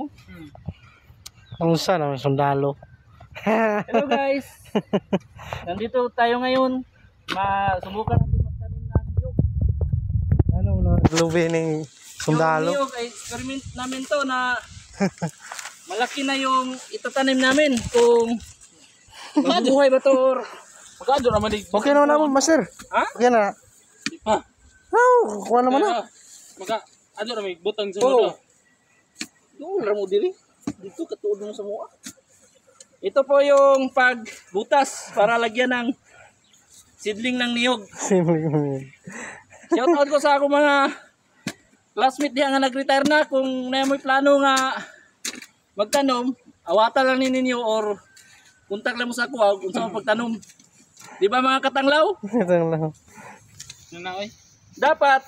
oh. Ang sana may sundalo. Hello guys. Nandito tayo ngayon. Subukan natin magtanim ng niyog. Ano na lubi ng sundalo? Yung niyog ay experiment namin to na malaki na yung itatanim namin kung mabubuhay ba to or magkado naman di. Okay na naman, master. Ha? Okay na. Ha? Oh, kuha naman na. Ano na may butang sa mga. Doon ramo diri. Dito katuod mo sa mua. Ito po yung pagbutas para lagyan ng seedling ng niyog. Shout out ko sa ako mga classmate diha nga nag-retire na kung na may plano nga magtanom, awata lang ninyo or kontak lang mo sa ako kung saan pagtanom. Di ba mga katanglaw? Katanglaw. Dapat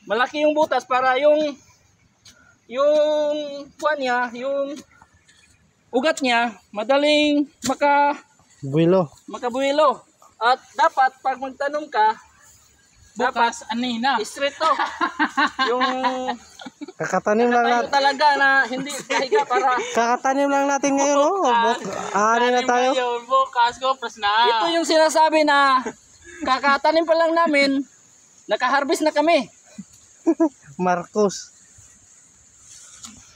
malaki yung butas para yung kuan niya, yung ugat niya madaling makabuelo. At dapat pag magtanom ka, bukas anina. Straight to. Yung Kakatanim lang natin. talaga na hindi kahiga para Kakatanim lang natin ngayon, oh. Ari na tayo. bukas ko plus na. Ito yung sinasabi na kakatanim pa lang namin, naka-harvest na kami. Marcos.